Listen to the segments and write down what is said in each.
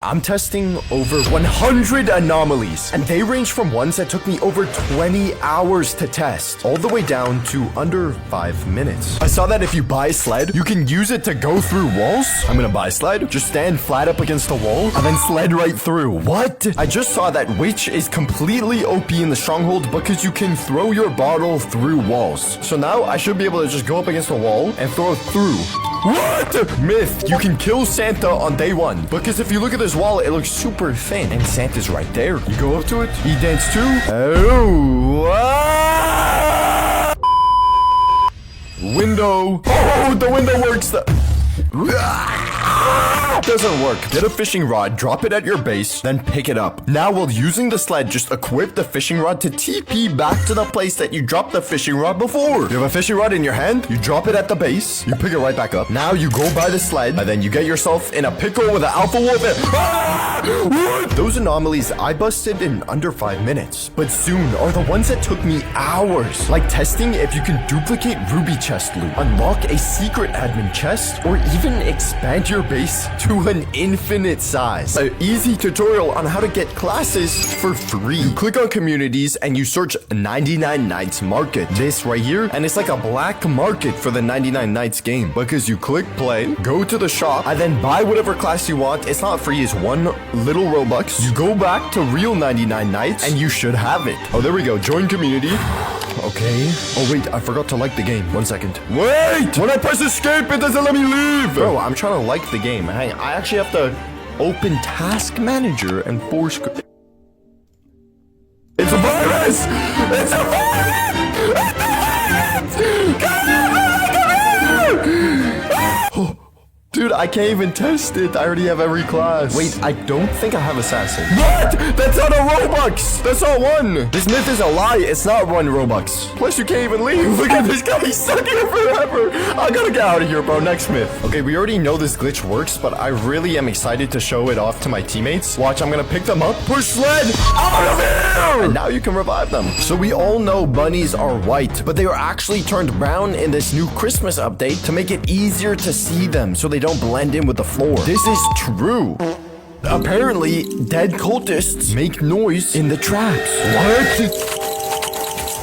I'm testing over 100 anomalies, and they range from ones that took me over 20 hours to test, all the way down to under 5 minutes. I saw that if you buy a sled, you can use it to go through walls. I'm gonna buy a sled, just stand flat up against a wall, and then sled right through. What? I just saw that Witch is completely OP in the stronghold because you can throw your bottle through walls. So now I should be able to just go up against a wall and throw it through. What? Myth, you can kill Santa on day 1, because if you look at this wall, it looks super thin, and Santa's right there. You go up to it, he dance too. Oh, window. Oh, the window works. Doesn't work. Get a fishing rod, drop it at your base, then pick it up. Now, while using the sled, just equip the fishing rod to TP back to the place that you dropped the fishing rod before. You have a fishing rod in your hand, you drop it at the base, you pick it right back up. Now you go by the sled, and then you get yourself in a pickle with an alpha wolf. What? Those anomalies I busted in under 5 minutes, but soon are the ones that took me hours. Like testing if you can duplicate ruby chest loot, unlock a secret admin chest, or even expand your base to an infinite size. An easy tutorial on how to get classes for free. You click on communities and you search 99 Nights Market. This right here, and it's like a black market for the 99 Nights game, because you click play, go to the shop, and then buy whatever class you want. It's not free, it's 1 little Robux. You go back to real 99 Nights and you should have it. Oh, there we go. Join community. Okay. Oh, wait, I forgot to like the game. 1 second. Wait! When I press escape, it doesn't let me leave! Bro, I'm trying to like the game. Hang on, I actually have to open Task Manager and force... It's a virus! It's a virus! Come here! Dude, I can't even test it. I already have every class. Wait, I don't think I have Assassin. What? That's not a Robux. That's not 1. This myth is a lie. It's not 1 Robux. Plus, you can't even leave. Look at this guy. He's stuck here forever. I gotta get out of here, bro. Next myth. Okay, we already know this glitch works, but I really am excited to show it off to my teammates. Watch, I'm gonna pick them up, push sled out of here, and now you can revive them. So we all know bunnies are white, but they are actually turned brown in this new Christmas update to make it easier to see them so they don't blend in with the floor. This is true. Apparently, dead cultists make noise in the traps. What?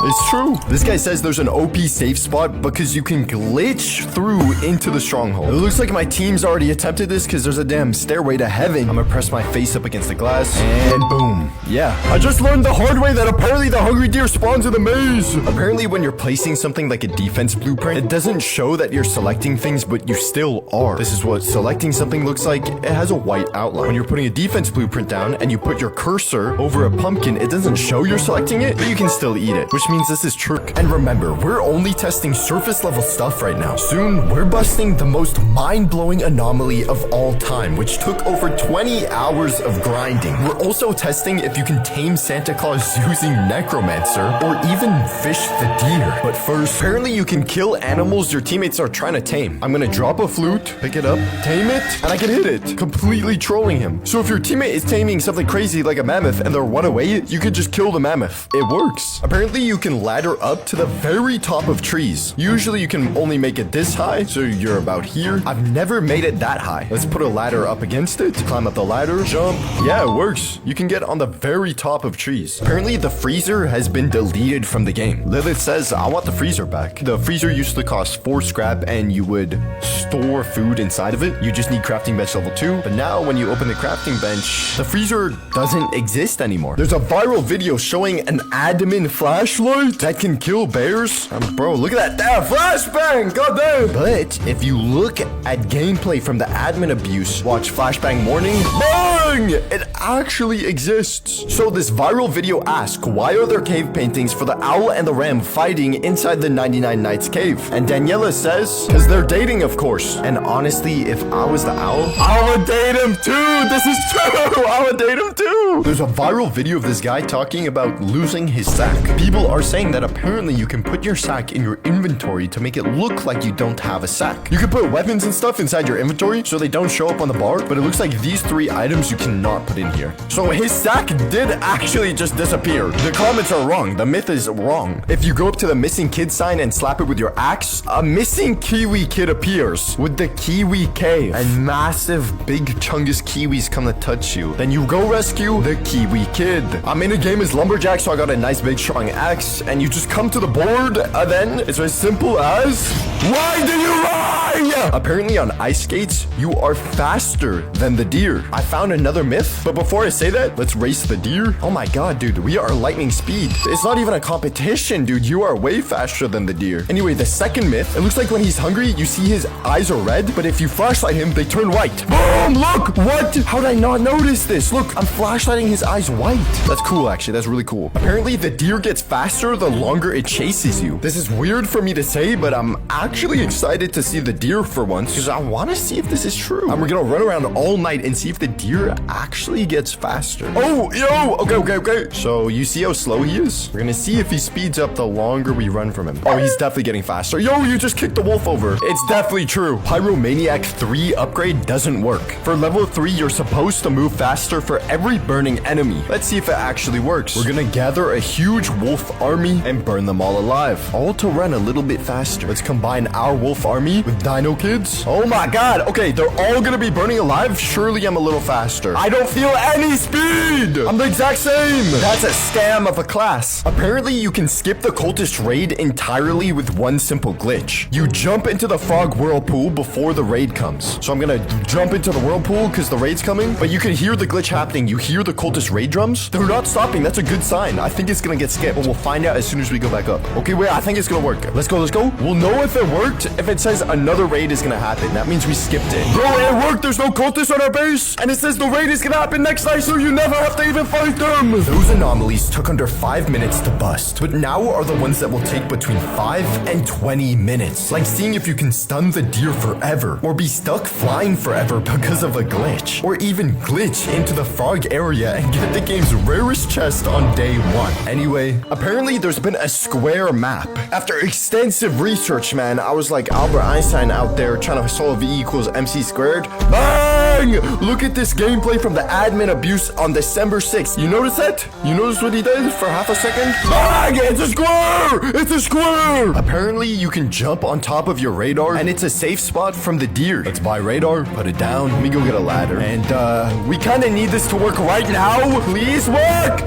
It's true. This guy says there's an OP safe spot because you can glitch through into the stronghold. It looks like my team's already attempted this because there's a damn stairway to heaven. I'm gonna press my face up against the glass and boom. Yeah. I just learned the hard way that apparently the hungry deer spawns in the maze. Apparently when you're placing something like a defense blueprint, it doesn't show that you're selecting things, but you still are. This is what selecting something looks like. It has a white outline. When you're putting a defense blueprint down and you put your cursor over a pumpkin, it doesn't show you're selecting it, but you can still eat it, which means this is trick. And remember, we're only testing surface level stuff right now. Soon, we're busting the most mind-blowing anomaly of all time, which took over 20 hours of grinding. We're also testing if you can tame Santa Claus using Necromancer, or even fish the deer. But first, apparently you can kill animals your teammates are trying to tame. I'm gonna drop a flute, pick it up, tame it, and I can hit it, completely trolling him. So if your teammate is taming something crazy like a mammoth and they're one away, you could just kill the mammoth. It works. Apparently you can ladder up to the very top of trees. Usually you can only make it this high, so you're about here. I've never made it that high. Let's put a ladder up against it, climb up the ladder, jump. Yeah, it works. You can get on the very top of trees. Apparently the freezer has been deleted from the game. Lilith says, I want the freezer back. The freezer used to cost 4 scrap and you would store food inside of it. You just need crafting bench level 2. But now when you open the crafting bench, the freezer doesn't exist anymore. There's a viral video showing an admin flashlight that can kill bears. Bro, look at that. Damn, flashbang! Goddamn! But if you look at gameplay from the admin abuse, watch flashbang morning, bang! It actually exists. So this viral video asks, why are there cave paintings for the owl and the ram fighting inside the 99 Nights cave? And Daniela says, because they're dating, of course. And honestly, if I was the owl, I would date him too. This is true. I would date him too. There's a viral video of this guy talking about losing his sack. People are saying that apparently you can put your sack in your inventory to make it look like you don't have a sack. You can put weapons and stuff inside your inventory so they don't show up on the bar, but it looks like these 3 items you cannot put in here. So his sack did actually just disappear. The comments are wrong. The myth is wrong. If you go up to the missing kid sign and slap it with your axe, a missing Kiwi kid appears with the Kiwi cave. And massive big chungus Kiwis come to touch you. Then you go rescue the Kiwi kid. I'm in a game as Lumberjack, so I got a nice big strong axe. And you just come to the board, and then it's as simple as... Why do you lie? Apparently on ice skates, you are faster than the deer. I found another myth, but before I say that, let's race the deer. Oh my god, dude, we are lightning speed. It's not even a competition, dude. You are way faster than the deer. Anyway, the second myth, it looks like when he's hungry, you see his eyes are red, but if you flashlight him, they turn white. Boom, look, what? How did I not notice this? Look, I'm flashlighting his eyes white. That's cool, actually. That's really cool. Apparently, the deer gets faster the longer it chases you. This is weird for me to say, but I'm actually excited to see the deer for once, because I want to see if this is true. And we're gonna run around all night and see if the deer actually gets faster. Oh, yo, okay. So you see how slow he is? We're gonna see if he speeds up the longer we run from him. Oh, he's definitely getting faster. Yo, you just kicked the wolf over. It's definitely true. Pyromaniac 3 upgrade doesn't work. For level 3, you're supposed to move faster for every burning enemy. Let's see if it actually works. We're gonna gather a huge wolf army and burn them all alive. All to run a little bit faster. Let's combine our wolf army with Dino Kids. Oh my god. Okay, they're all gonna be burning alive. Surely I'm a little faster. I don't feel any speed. I'm the exact same. That's a scam of a class. Apparently, you can skip the cultist raid entirely with one simple glitch. You jump into the frog whirlpool before the raid comes. So I'm gonna jump into the whirlpool because the raid's coming, but you can hear the glitch happening. You hear the cultist raid drums. They're not stopping. That's a good sign. I think it's gonna get skipped, but we'll find out as soon as we go back up. Okay, wait, I think it's gonna work. Let's go. We'll know if it worked if it says another raid is gonna happen. That means we skipped it. Bro, it worked. There's no cultists on our base, and it says the raid is gonna happen next night, so you never have to even fight them. Those anomalies took under 5 minutes to bust, but now are the ones that will take between 5 and 20 minutes. Like seeing if you can stun the deer forever, or be stuck flying forever because of a glitch, or even glitch into the frog area and get the game's rarest chest on day 1. Anyway, apparently there's been a square map. After extensive research, man, I was like Albert Einstein out there trying to solve E equals MC squared. Bang! Look at this gameplay from the admin abuse on December 6th. You notice that? You notice what he did for half a second? Bang! It's a square! It's a square! Apparently, you can jump on top of your radar, and it's a safe spot from the deer. Let's buy radar, put it down, let me go get a ladder. And, we kind of need this to work right now. Please work!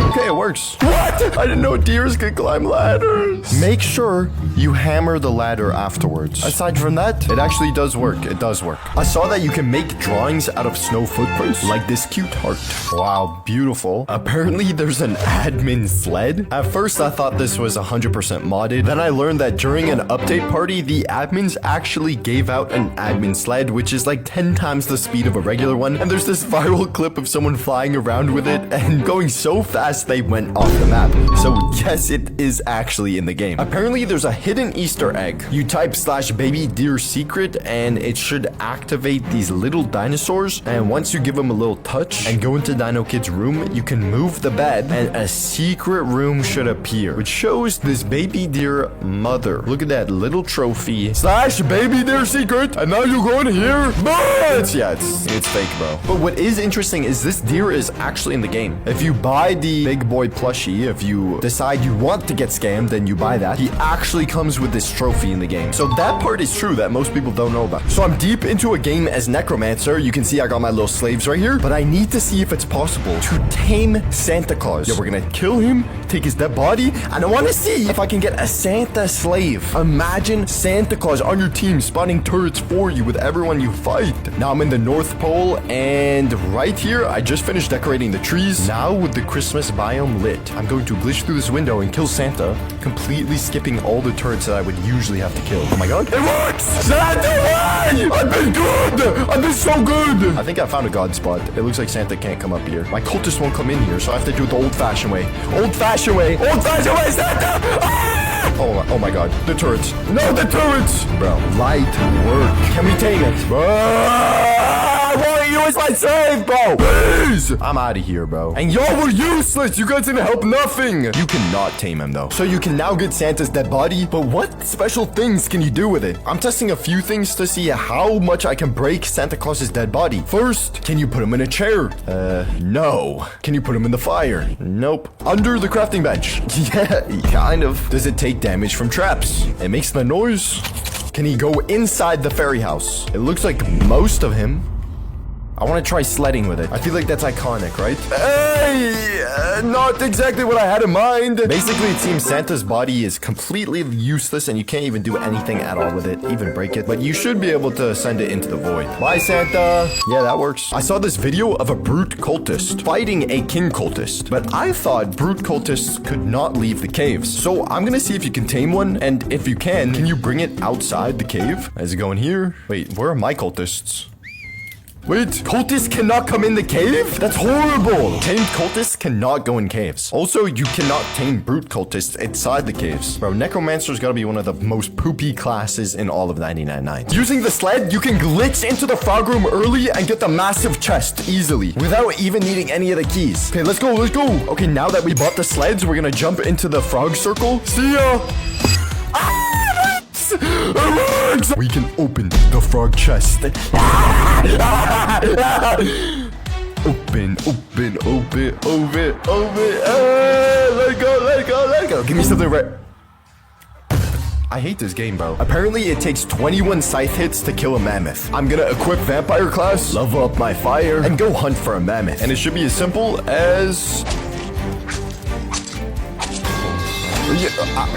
Okay, it works. What? I didn't know deers could climb ladders. Make sure you hammer the ladder afterwards. Aside from that, it actually does work. It does work. I saw that you can make drawings out of snow footprints, like this cute heart. Wow, beautiful. Apparently, there's an admin sled. At first, I thought this was 100% modded. Then I learned that during an update party, the admins actually gave out an admin sled, which is like 10 times the speed of a regular one. And there's this viral clip of someone flying around with it and going so fast they went off the map. So yes, it is actually in the game. Apparently, there's a hidden Easter egg. You type /baby deer secret and it should activate these little dinosaurs. And once you give them a little touch and go into Dino Kid's room, you can move the bed and a secret room should appear, which shows this baby deer mother. Look at that little trophy /baby deer secret. And now you go in here. But yeah, it's fake, bro. But what is interesting is this deer is actually in the game. If you buy the big boy plushie, if you decide you want to get scammed, then you buy that. He actually comes with this trophy in the game. So that part is true that most people don't know about. So I'm deep into a game as Necromancer. You can see I got my little slaves right here, but I need to see if it's possible to tame Santa Claus. Yeah, we're gonna kill him, take his dead body, and I want to see if I can get a Santa slave. Imagine Santa Claus on your team spawning turrets for you with everyone you fight. Now I'm in the North Pole, and right here, I just finished decorating the trees. Now with the Christmas biome lit, I'm going to glitch through this window and kill Santa, completely skipping all the turrets that I would usually have to kill. Oh my god, it works! Santa, why? I've been good! I've been so good! I think I found a god spot. It looks like Santa can't come up here. My cultists won't come in here, so I have to do it the old-fashioned way. Old-fashioned way! Old-fashioned way, Santa! Ah! Oh my god, the turrets. No, the turrets! Bro, light work. Can we tame it? I want you Where's my save, bro? Please! I'm out of here, bro. And y'all were useless. You guys didn't help nothing. You cannot tame him, though. So you can now get Santa's dead body, but what special things can you do with it? I'm testing a few things to see how much I can break Santa Claus's dead body. First, can you put him in a chair? No. Can you put him in the fire? Nope. Under the crafting bench? Yeah, kind of. Does it take damage from traps? It makes the noise. Can he go inside the fairy house? It looks like most of him. I want to try sledding with it. I feel like that's iconic, right? Hey, not exactly what I had in mind. Basically, it seems Santa's body is completely useless and you can't even do anything at all with it, even break it. But you should be able to send it into the void. Bye, Santa. Yeah, that works. I saw this video of a brute cultist fighting a king cultist, but I thought brute cultists could not leave the caves. So I'm gonna see if you can tame one, and if you can you bring it outside the cave? Is it going here? Wait, where are my cultists? Wait, cultists cannot come in the cave? That's horrible. Tamed cultists cannot go in caves. Also, you cannot tame brute cultists inside the caves. Bro, necromancer's gotta be one of the most poopy classes in all of 99 Nights. Using the sled, you can glitch into the frog room early and get the massive chest easily without even needing any of the keys. Okay, let's go, let's go. Okay, now that we bought the sleds, we're gonna jump into the frog circle. See ya. We can open the frog chest. Open. Let go. Give me something right. I hate this game, bro. Apparently, it takes 21 scythe hits to kill a mammoth. I'm gonna equip vampire class, level up my fire, and go hunt for a mammoth. And it should be as simple as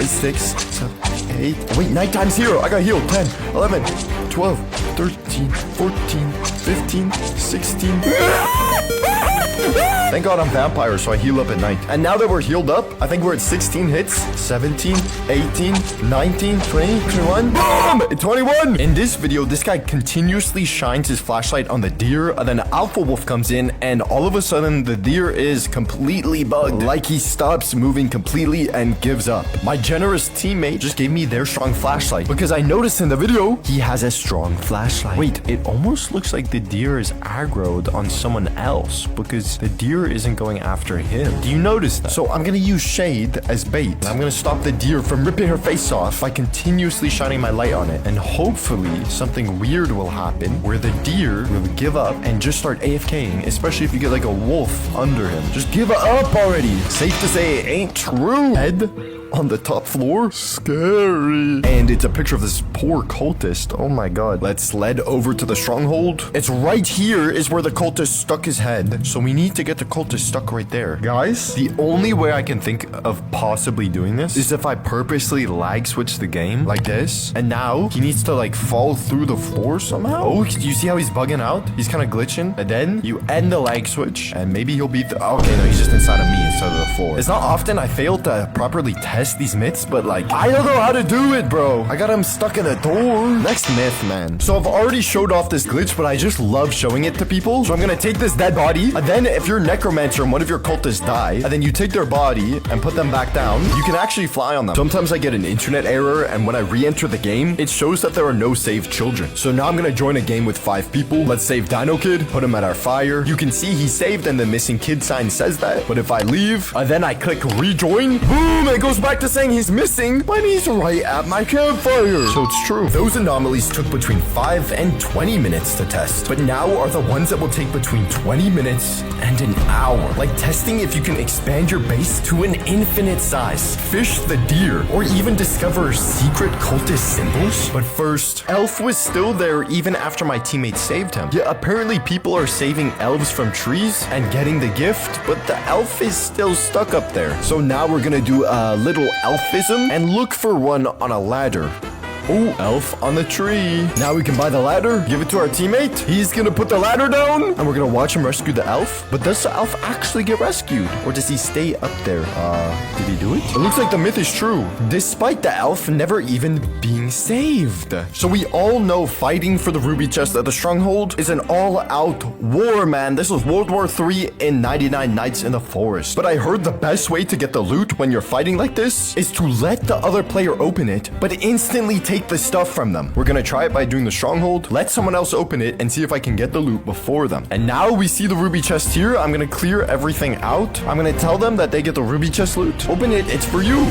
6, 7, 8. Wait, nighttime 0. I got healed. 10, 11, 12, 13, 14, 15, 16. Thank God I'm vampire, so I heal up at night. And now that we're healed up, I think we're at 16 hits. 17, 18, 19, 20, 21. Boom! 21! In this video, this guy continuously shines his flashlight on the deer, and then Alpha Wolf comes in, and all of a sudden, the deer is completely bugged. Like he stops moving completely and gives up. My generous teammate just gave me their strong flashlight, because I noticed in the video, he has a strong flashlight. Wait, it almost looks like the deer is aggroed on someone else, because the deer isn't going after him. Do you notice that? So I'm gonna use shade as bait. I'm gonna stop the deer from ripping her face off by continuously shining my light on it. And hopefully something weird will happen where the deer will give up and just start AFKing, especially if you get like a wolf under him. Just give up already. Safe to say it ain't true. Head on the top floor? Scary. And it's a picture of this poor cultist. Oh my god. Let's sled over to the stronghold. It's right here is where the cultist stuck his head. So we need to get the cultist stuck right there. Guys, the only way I can think of possibly doing this is if I purposely lag switch the game like this. And now he needs to like fall through the floor somehow. Oh, do you see how he's bugging out? He's kind of glitching. And then you end the lag switch and maybe he'll be okay, no, he's just inside of me instead of the floor. It's not often I fail to properly test these myths, but like I don't know how to do it, bro. I got him stuck in a door. Next myth, man. So I've already showed off this glitch, but I just love showing it to people. So I'm gonna take this dead body, and then if you're necromancer and one of your cultists die, and then you take their body and put them back down, you can actually fly on them. Sometimes I get an internet error, and when I re-enter the game, it shows that there are no saved children. So now I'm gonna join a game with 5 people. Let's save Dino Kid, put him at our fire. You can see he saved and the missing kid sign says that. But if I leave, and then I click rejoin, boom, it goes back to saying he's missing, but he's right at my campfire. So it's true. Those anomalies took between 5 and 20 minutes to test, but now are the ones that will take between 20 minutes and an hour. Like testing if you can expand your base to an infinite size, fish the deer, or even discover secret cultist symbols. But first, Elf was still there even after my teammates saved him. Yeah, apparently people are saving elves from trees and getting the gift, but the elf is still stuck up there. So now we're gonna do a little elfism and look for one on a ladder. Oh, elf on the tree. Now we can buy the ladder, give it to our teammate. He's gonna put the ladder down, and we're gonna watch him rescue the elf. But does the elf actually get rescued? Or does he stay up there? Did he do it? It looks like the myth is true, despite the elf never even being saved. So we all know fighting for the ruby chest at the stronghold is an all-out war, man. This was World War III in 99 Nights in the Forest. But I heard the best way to get the loot when you're fighting like this is to let the other player open it, but instantly take take the stuff from them. We're gonna try it by doing the stronghold, let someone else open it, and see if I can get the loot before them. And now we see the ruby chest here. I'm gonna clear everything out. I'm gonna tell them that they get the ruby chest loot. Open it, it's for you.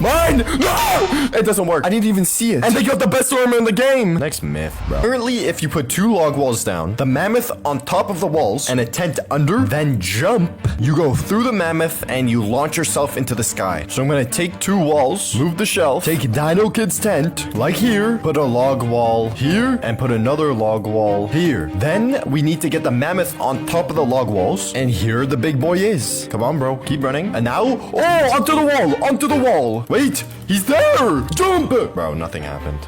Mine! No! It doesn't work. I didn't even see it. And they got the best armor in the game. Next myth, bro. Apparently, if you put 2 log walls down, the mammoth on top of the walls, and a tent under, then jump, you go through the mammoth and you launch yourself into the sky. So I'm gonna take 2 walls, move the shelf, take Dino Kid's tent, like here, put a log wall here, and put another log wall here. Then we need to get the mammoth on top of the log walls, and here the big boy is. Come on, bro. Keep running. And now, oh, onto the wall, onto the wall. Wait, he's there! Jump! Bro, nothing happened.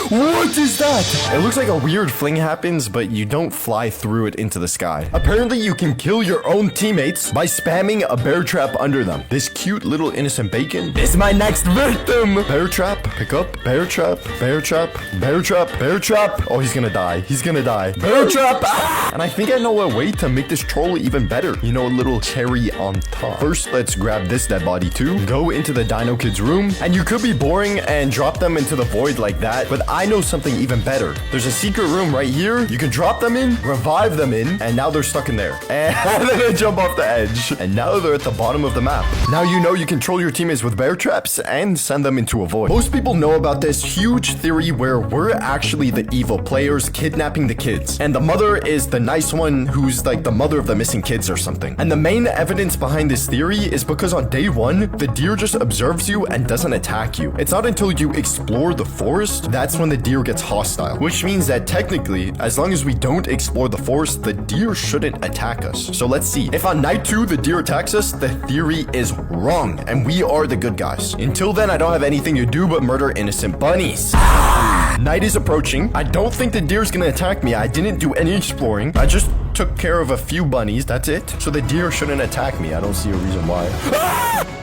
What is that? It looks like a weird fling happens, but you don't fly through it into the sky. Apparently, you can kill your own teammates by spamming a bear trap under them. This cute little innocent bacon is my next victim. Bear trap, pick up, bear trap, bear trap, bear trap, bear trap. Oh, he's gonna die. He's gonna die. Bear trap! Ah! And I think I know a way to make this troll even better. You know, a little cherry on top. First, let's grab this dead body too. Go into the Dino Kid's room, and you could be boring and drop them into the void like that, but I know something even better. There's a secret room right here. You can drop them in, revive them in, and now they're stuck in there. And then they jump off the edge. And now they're at the bottom of the map. Now you know you control your teammates with bear traps and send them into a void. Most people know about this huge theory where we're actually the evil players kidnapping the kids. And the mother is the nice one who's like the mother of the missing kids or something. And the main evidence behind this theory is because on day 1, the deer just observes you and doesn't attack you. It's not until you explore the forest that's when the deer gets hostile, which means that technically, as long as we don't explore the forest, the deer shouldn't attack us. So let's see. If on night 2 the deer attacks us, the theory is wrong, and we are the good guys. Until then, I don't have anything to do but murder innocent bunnies. Night is approaching. I don't think the deer's gonna attack me. I didn't do any exploring. I just took care of a few bunnies, that's it. So the deer shouldn't attack me. I don't see a reason why.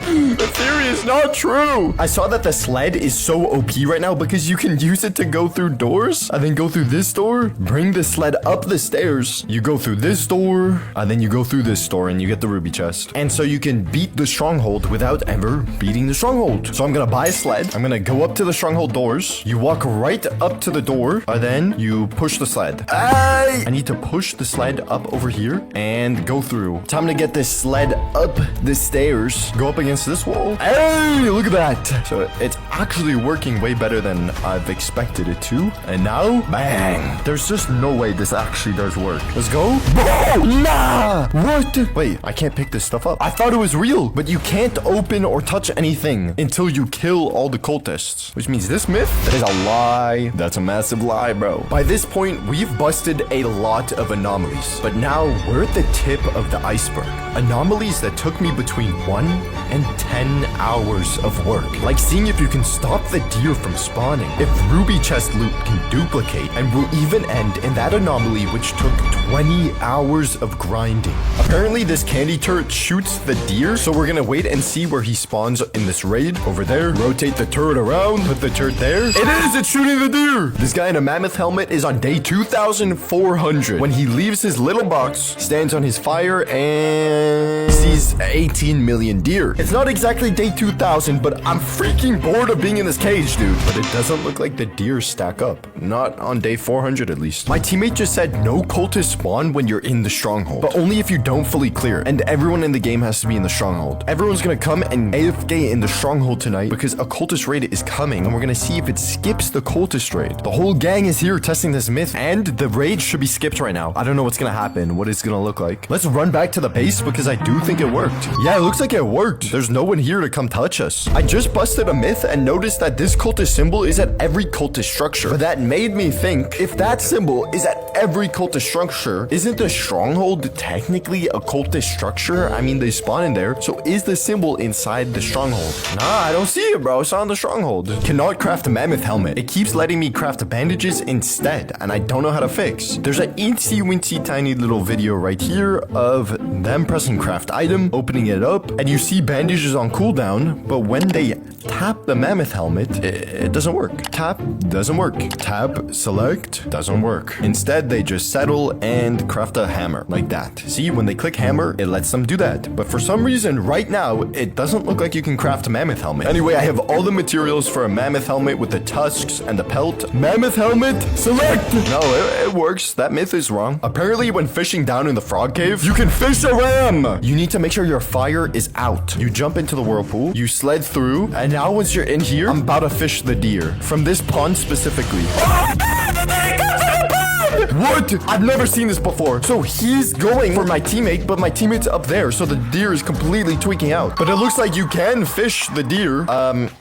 The theory is not true. I saw that the sled is so OP right now because you can use it to go through doors and then go through this door, bring the sled up the stairs, you go through this door, and then you go through this door and you get the ruby chest. And so you can beat the stronghold without ever beating the stronghold. So I'm gonna buy a sled. I'm gonna go up to the stronghold doors. You walk right up to the door, and then you push the sled. I need to push the sled up over here and go through. Time to get this sled up the stairs. Go up against this wall. Hey, look at that. So it's actually working way better than I've expected it to. And now, bang. There's just no way this actually does work. Let's go. Bro, nah. What? Wait, I can't pick this stuff up. I thought it was real, but you can't open or touch anything until you kill all the cultists, which means this myth is a lie. That's a massive lie, bro. By this point, we've busted a lot of anomalies, but now we're at the tip of the iceberg. Anomalies that took me between 1 and 10 hours of work. Like seeing if you can stop the deer from spawning, if ruby chest loot can duplicate, and will even end in that anomaly which took 20 hours of grinding. Apparently this candy turret shoots the deer, so we're gonna wait and see where he spawns in this raid. Over there, rotate the turret around, put the turret there. It's shooting the deer! This guy in a mammoth helmet is on day 2400. When he leaves his little box, stands on his fire, and sees 18 million deer. It's not exactly day 2000, but I'm freaking bored of being in this cage, dude. But it doesn't look like the deer stack up. Not on day 400 at least. My teammate just said no cultists spawn when you're in the stronghold, but only if you don't fully clear, and everyone in the game has to be in the stronghold. Everyone's gonna come and AFK in the stronghold tonight because a cultist raid is coming, and we're gonna see if it skips the cultist raid. The whole gang is here testing this myth, and the raid should be skipped right now. I don't know what's gonna happen, what it's gonna look like. Let's run back to the base because I do think it worked. Yeah, it looks like it worked. There's no one here to come touch us. I just busted a myth and noticed that this cultist symbol is at every cultist structure. But that made me think, if that symbol is at every cultist structure, isn't the stronghold technically a cultist structure? I mean, they spawn in there, so is the symbol inside the stronghold? Nah, I don't see it, bro. It's on the stronghold. Cannot craft a mammoth helmet. It keeps letting me craft bandages instead, and I don't know how to fix. There's an eensy-weensy tiny little video right here of them pressing craft item, opening it up, and you see bandages on cooldown, but when they tap the mammoth helmet, it doesn't work. Tap, doesn't work. Tap, select, doesn't work. Instead, Instead, they just settle and craft a hammer like that. See, when they click hammer, it lets them do that. But for some reason, right now, it doesn't look like you can craft a mammoth helmet. Anyway, I have all the materials for a mammoth helmet with the tusks and the pelt. Mammoth helmet, select! No, it works. That myth is wrong. Apparently, when fishing down in the frog cave, you can fish a ram! You need to make sure your fire is out. You jump into the whirlpool, you sled through, and now once you're in here, I'm about to fish the deer. From this pond specifically. What? I've never seen this before. So he's going for my teammate, but my teammate's up there, so the deer is completely tweaking out. But it looks like you can fish the deer.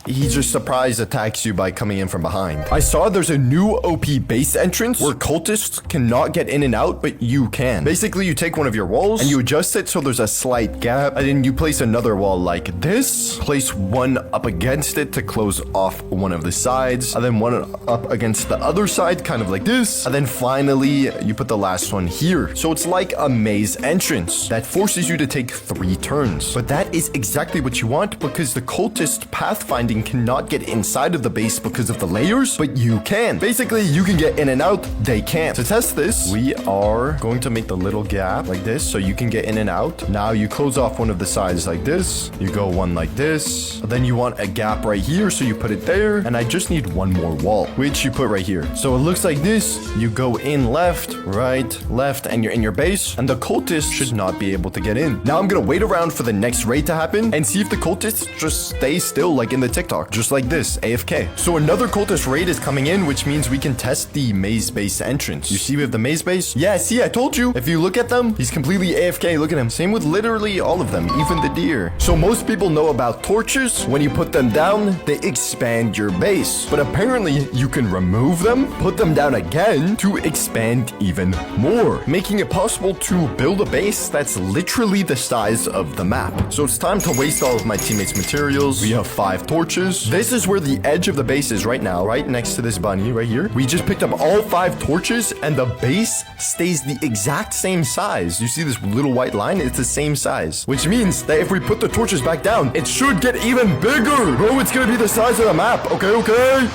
He just surprise attacks you by coming in from behind. I saw there's a new OP base entrance where cultists cannot get in and out, but you can. Basically, you take one of your walls and you adjust it so there's a slight gap, and then you place another wall like this. Place one up against it to close off one of the sides, and then one up against the other side, kind of like this, and then finally you put the last one here. So it's like a maze entrance that forces you to take 3 turns. But that is exactly what you want because the cultist pathfinding cannot get inside of the base because of the layers, but you can. Basically, you can get in and out, they can't. To test this, we are going to make the little gap like this so you can get in and out. Now you close off one of the sides like this. You go one like this. Then you want a gap right here, so you put it there. And I just need one more wall, which you put right here. So it looks like this. You go in left, right, left, and you're in your base, and the cultists should not be able to get in. Now I'm gonna wait around for the next raid to happen and see if the cultists just stay still like in the TikTok, just like this, AFK. So another cultist raid is coming in, which means we can test the maze base entrance. You see we have the maze base? Yeah, see, I told you. If you look at them, he's completely AFK. Look at him. Same with literally all of them, even the deer. So most people know about torches. When you put them down, they expand your base. But apparently you can remove them, put them down again to expand even more, making it possible to build a base that's literally the size of the map. So it's time to waste all of my teammates' materials. We have 5 torches. This is where the edge of the base is right now, right next to this bunny right here. We just picked up all 5 torches and the base stays the exact same size. You see this little white line? It's the same size, which means that if we put the torches back down, it should get even bigger. Bro, it's gonna be the size of the map. Okay.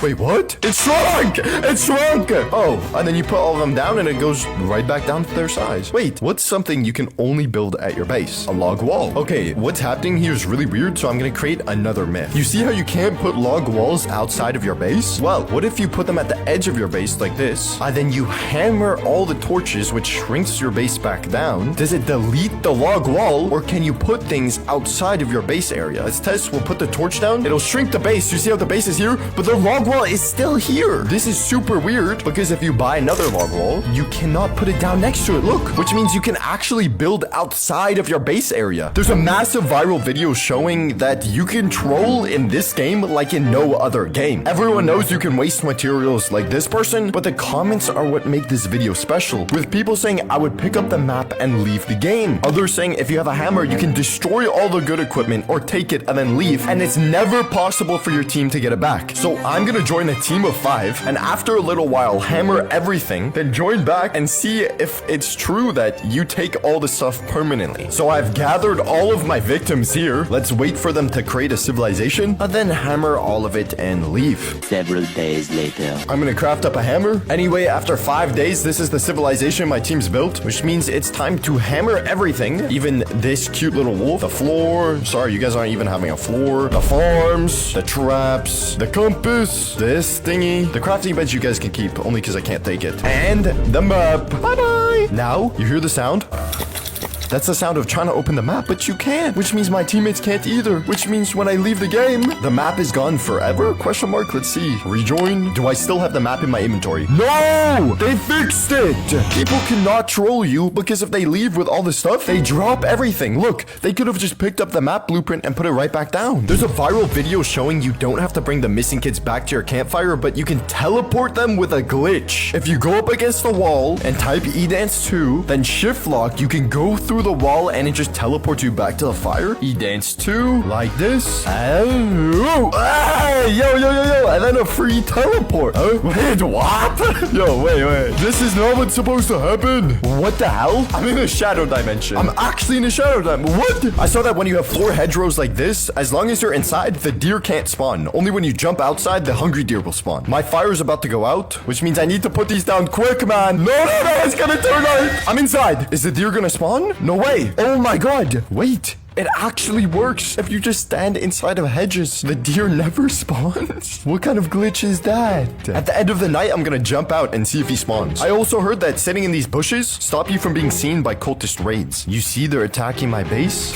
Wait, what? It shrunk! It shrunk! Oh, and then you put all of them down and it goes right back down to their size. Wait, what's something you can only build at your base? A log wall. Okay, what's happening here is really weird, so I'm gonna create another myth. You see how you can't put log walls outside of your base? Well, what if you put them at the edge of your base like this, and then you hammer all the torches, which shrinks your base back down? Does it delete the log wall, or can you put things outside of your base area? Let's test. We'll put the torch down. It'll shrink the base. You see how the base is here? But the log wall is still here. This is super weird because if you buy another log wall, you cannot put it down next to it. Look, which means you can actually build outside of your base area. There's a massive viral video showing that you can troll in this game like in no other game. Everyone knows you can waste materials like this person, but the comments are what make this video special. With people saying, I would pick up the map and leave the game. Others saying, if you have a hammer, you can destroy all the good equipment or take it and then leave, and it's never possible for your team to get it back. So I'm gonna join a team of 5, and after a little while, hammer everything, then join back and see if it's true that you take all the stuff permanently. So I've gathered all of my victims here. Let's wait for them to create a civilization, and then hammer all of it and leave. Several days later. I'm gonna craft up a hammer. Anyway, after 5 days, this is the civilization my team's built, which means it's time to hammer everything, even this cute little wolf, the floor. Sorry, you guys aren't even having a floor. The farms, the traps, the compass, this thingy. The crafting bench you guys can keep, only because I can't take it. And the map. Bye-bye. Now, you hear the sound? That's the sound of trying to open the map, but you can't, which means my teammates can't either, which means when I leave the game, the map is gone forever? Question mark, let's see. Rejoin. Do I still have the map in my inventory? No! They fixed it! People cannot troll you because if they leave with all the stuff, they drop everything. Look, they could have just picked up the map blueprint and put it right back down. There's a viral video showing you don't have to bring the missing kids back to your campfire, but you can teleport them with a glitch. If you go up against the wall and type edance2, then shift lock, you can go through through the wall and it just teleports you back to the fire. You dance too, like this. And and then a free teleport. Wait, what? Yo, wait. This is not what's supposed to happen. What the hell? I'm in a shadow dimension. I'm actually in a shadow dimension. What? I saw that when you have 4 hedgerows like this, as long as you're inside, the deer can't spawn. Only when you jump outside, the hungry deer will spawn. My fire is about to go out, which means I need to put these down quick, man. No, it's gonna turn out. I'm inside. Is the deer gonna spawn? No way. Oh my god. Wait. It actually works. If you just stand inside of hedges, the deer never spawns. What kind of glitch is that? At the end of the night, I'm gonna jump out and see if he spawns. I also heard that sitting in these bushes stop you from being seen by cultist raids. You see they're attacking my base?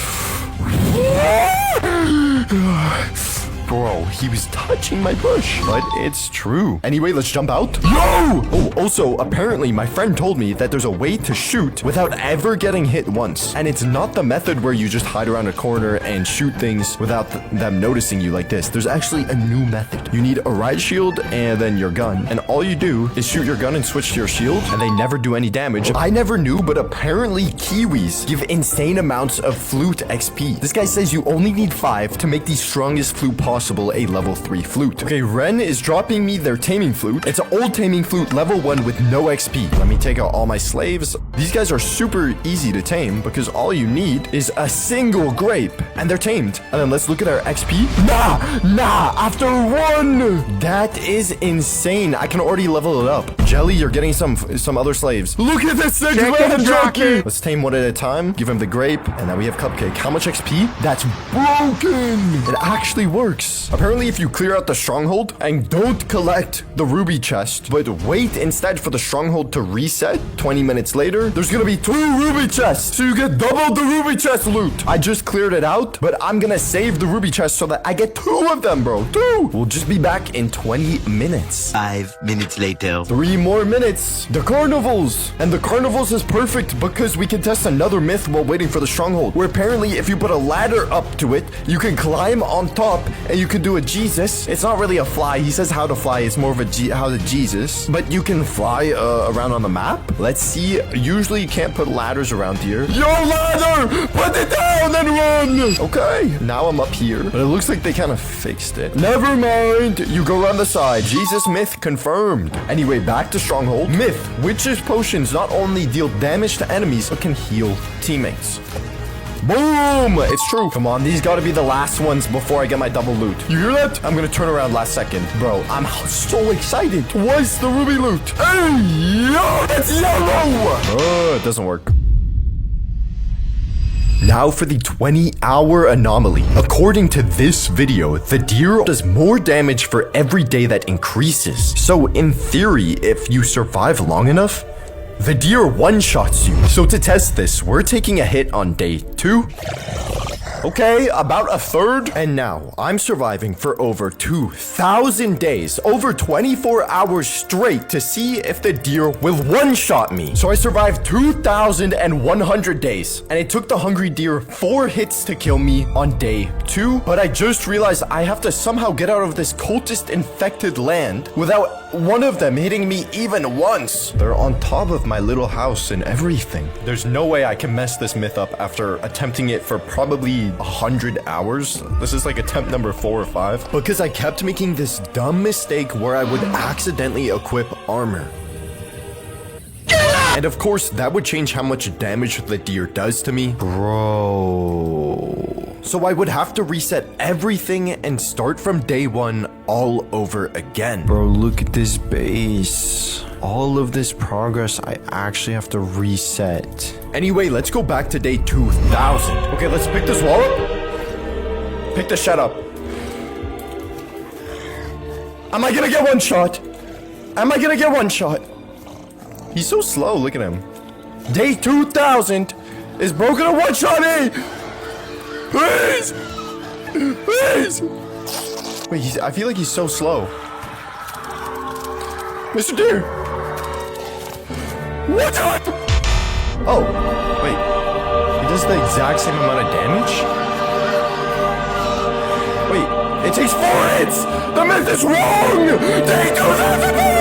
Bro, he was touching my bush, but it's true. Anyway, let's jump out. Yo! Oh, also, apparently my friend told me that there's a way to shoot without ever getting hit once. And it's not the method where you just hide around a corner and shoot things without them noticing you like this. There's actually a new method. You need a riot shield and then your gun. And all you do is shoot your gun and switch to your shield, and they never do any damage. I never knew, but apparently kiwis give insane amounts of flute XP. This guy says you only need 5 to make the strongest flute possible a level 3 flute. Okay, Ren is dropping me their taming flute. It's an old taming flute, level 1 with no XP. Let me take out all my slaves. These guys are super easy to tame because all you need is a single grape and they're tamed. And then let's look at our XP. Nah, after 1. That is insane. I can already level it up. Jelly, you're getting some other slaves. Look at this thing, jockey. Let's tame one at a time. Give him the grape, and now we have Cupcake. How much XP? That's broken. It actually works. Apparently, if you clear out the stronghold and don't collect the ruby chest, but wait instead for the stronghold to reset 20 minutes later, there's gonna be 2 ruby chests. So you get double the ruby chest loot. I just cleared it out, but I'm gonna save the ruby chest so that I get 2 of them, bro. 2. We'll just be back in 20 minutes. 5 minutes later. 3 more minutes. The carnivals. And the carnivals is perfect because we can test another myth while waiting for the stronghold, where apparently if you put a ladder up to it, you can climb on top and you can do a Jesus. It's not really a fly. He says how to fly. It's more of a how to Jesus. But you can fly around on the map. Let's see. Usually you can't put ladders around here. Yo, ladder! Put it down and run! Okay. Now I'm up here. But it looks like they kind of fixed it. Never mind. You go around the side. Jesus myth confirmed. Anyway, back to stronghold. Myth. Witch's potions not only deal damage to enemies, but can heal teammates. Boom! It's true. Come on, these gotta be the last ones before I get my double loot. You hear that? I'm gonna turn around last second. Bro, I'm so excited. Twice the ruby loot. Hey, yo, that's yellow! Oh, it doesn't work. Now for the 20-hour anomaly. According to this video, the deer does more damage for every day that increases. So in theory, if you survive long enough, the deer one-shots you. So to test this, we're taking a hit on day 2. Okay, about a third. And now, I'm surviving for over 2,000 days, over 24 hours straight to see if the deer will one-shot me. So I survived 2,100 days, and it took the hungry deer 4 hits to kill me on day 2. But I just realized I have to somehow get out of this cultist-infected land without one of them hitting me even once. They're on top of my little house and everything. There's no way I can mess this myth up after attempting it for probably 100 hours. This is like attempt number 4 or 5. Because I kept making this dumb mistake where I would accidentally equip armor. And of course, that would change how much damage the deer does to me. Bro. So I would have to reset everything and start from day 1 all over again. Bro, look at this base. All of this progress, I actually have to reset. Anyway, let's go back to day 2,000. Okay, let's pick this wall up. Pick the shed up. Am I gonna get one shot? Am I gonna get one shot? He's so slow, look at him. Day 2,000 is bro gonna one-shot me? Please! Please! Wait, I feel like he's so slow. Mr. Deer! What? Oh, wait. He does the exact same amount of damage? Wait, it takes 4 hits! The myth is wrong! Day 2,000!